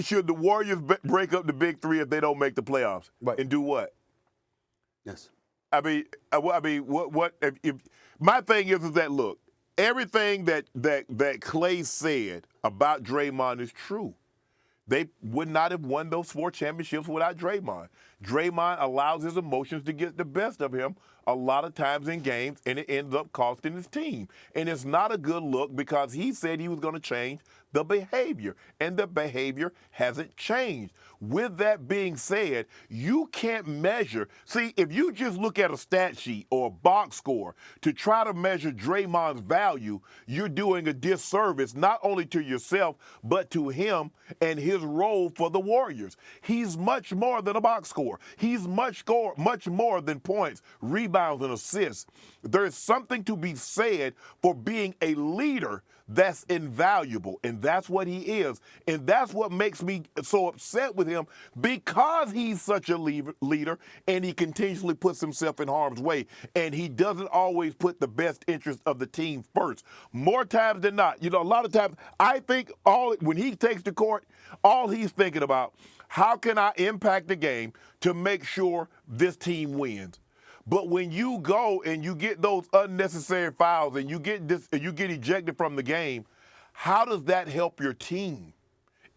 should the Warriors break up the big three if they don't make the playoffs? Right. And do what? Yes. I mean, what? If my thing is that look, everything that Klay said about Draymond is true. They would not have won those 4 championships without Draymond. Draymond allows his emotions to get the best of him a lot of times in games, and it ends up costing his team. And it's not a good look because he said he was going to change the behavior, and the behavior hasn't changed. With that being said, you can't measure. See, if you just look at a stat sheet or a box score to try to measure Draymond's value, you're doing a disservice not only to yourself, but to him and his role for the Warriors. He's much more than a box score. He's much more than points, rebounds, and assists. There's something to be said for being a leader that's invaluable, and that's what he is. And that's what makes me so upset with him, because he's such a leader and he continuously puts himself in harm's way, and he doesn't always put the best interest of the team first. More times than not, a lot of times, I think when he takes the court, all he's thinking about, how can I impact the game to make sure this team wins? But when you go and you get those unnecessary fouls and you get ejected from the game, how does that help your team?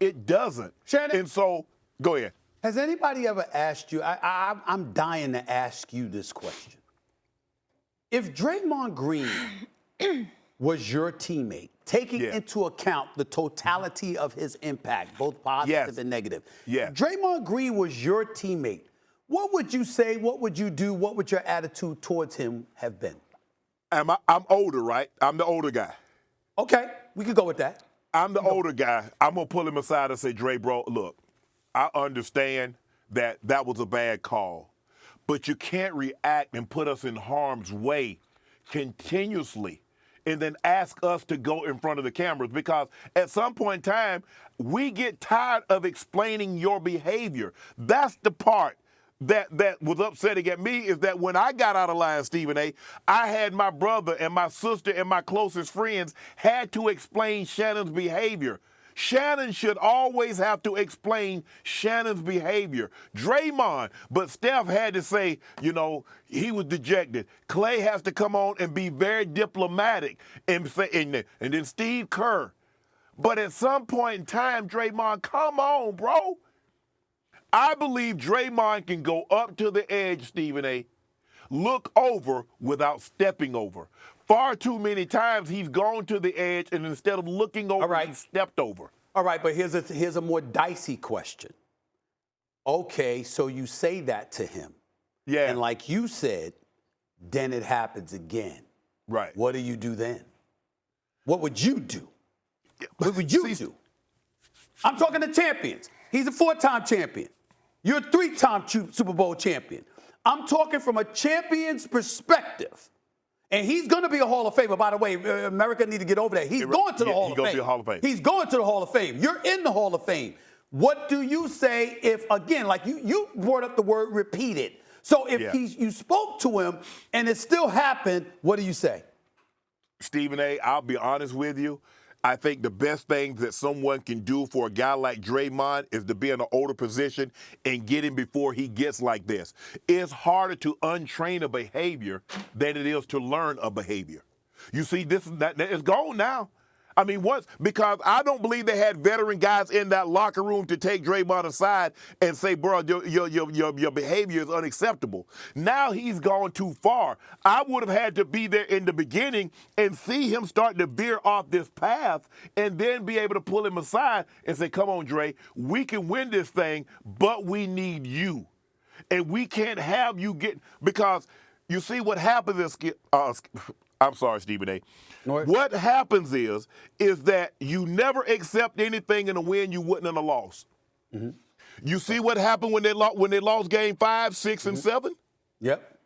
It doesn't. Shannon, and so, go ahead. Has anybody ever asked you, I'm dying to ask you this question. If Draymond Green was your teammate, taking into account the totality of his impact, both positive and negative, if Draymond Green was your teammate, what would you say? What would you do? What would your attitude towards him have been? I'm older, right? I'm the older guy. Okay, we could go with that. I'm the older guy. I'm going to pull him aside and say, Dre, bro, look, I understand that was a bad call, but you can't react and put us in harm's way continuously and then ask us to go in front of the cameras, because at some point in time, we get tired of explaining your behavior. That's the part that was upsetting at me, is that when I got out of line, Stephen A., I had my brother and my sister and my closest friends had to explain Shannon's behavior. Shannon should always have to explain Shannon's behavior. Draymond, but Steph had to say, he was dejected. Klay has to come on and be very diplomatic and say, and then Steve Kerr. But at some point in time, Draymond, come on, bro. I believe Draymond can go up to the edge, Stephen A., look over without stepping over. Far too many times he's gone to the edge, and instead of looking over, he stepped over. All right, but here's a more dicey question. Okay, so you say that to him. Yeah. And like you said, then it happens again. Right. What do you do then? What would you do? What would you do? I'm talking to champions. He's a 4-time champion. You're a 3-time Super Bowl champion. I'm talking from a champion's perspective. And he's going to be a Hall of Famer. By the way, America need to get over that. He's going to the Hall of Fame. He's going to be a Hall of Fame. He's going to the Hall of Fame. You're in the Hall of Fame. What do you say if, again, like you brought up the word repeated. So if you spoke to him and it still happened, what do you say? Stephen A., I'll be honest with you. I think the best thing that someone can do for a guy like Draymond is to be in an older position and get him before he gets like this. It's harder to untrain a behavior than it is to learn a behavior. You see, it's gone now. I mean, because I don't believe they had veteran guys in that locker room to take Draymond aside and say, bro, your behavior is unacceptable. Now he's gone too far. I would have had to be there in the beginning and see him start to veer off this path and then be able to pull him aside and say, come on, Dre, we can win this thing, but we need you. And we can't have you because you see what happens is, I'm sorry, Stephen A. What happens is that you never accept anything in a win you wouldn't in a loss. Mm-hmm. You see what happened when they lost game 5, 6, and 7? Yep.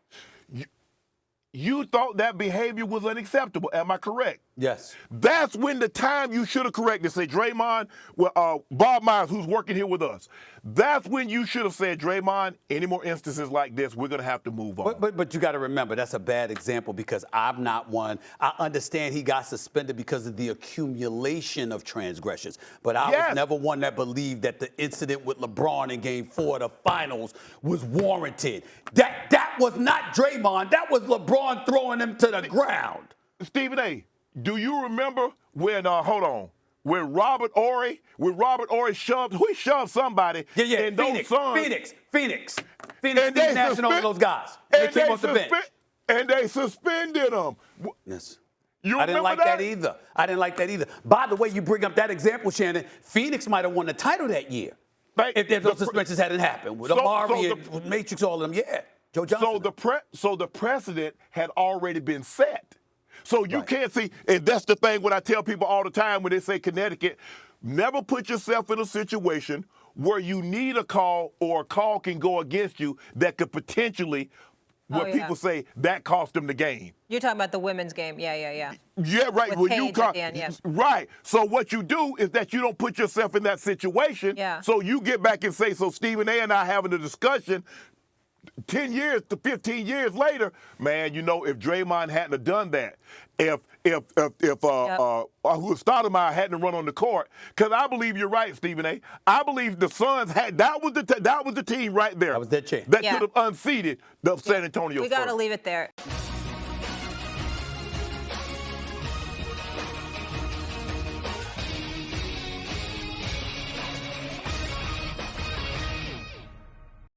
you thought that behavior was unacceptable. Am I correct? Yes. That's when the time you should have corrected. Say, Draymond, Bob Myers, who's working here with us. That's when you should have said, Draymond, any more instances like this, we're going to have to move on. But you got to remember, that's a bad example because I'm not one. I understand he got suspended because of the accumulation of transgressions. But I was never one that believed that the incident with LeBron in Game 4 of the finals was warranted. That was not Draymond. That was LeBron throwing him to the ground. Stephen A., do you remember when, when Robert Ory shoved somebody in Phoenix, those Suns. Phoenix beat National and those guys. They came off the bench. And they suspended them. Yes. You I didn't like that either. By the way, you bring up that example, Shannon. Phoenix might have won the title that year if those suspensions hadn't happened. With Amari and Matrix, all of them, Joe Johnson. So the precedent had already been set. So you can't see, and that's the thing when I tell people all the time when they say Connecticut, never put yourself in a situation where you need a call or a call can go against you that could potentially, people say, that cost them the game. You're talking about the women's game. Yeah, right. With Paige at the end, yes. Right. So what you do is that you don't put yourself in that situation. Yeah. So you get back and say, so Stephen A. and I having a discussion 10 years to 15 years later, man, if Draymond hadn't have done that, if Stoudemire hadn't run on the court, because I believe you're right, Stephen A. I believe the Suns that was the team right there. That was their chance. That could have unseated the San Antonio Spurs. We got to leave it there.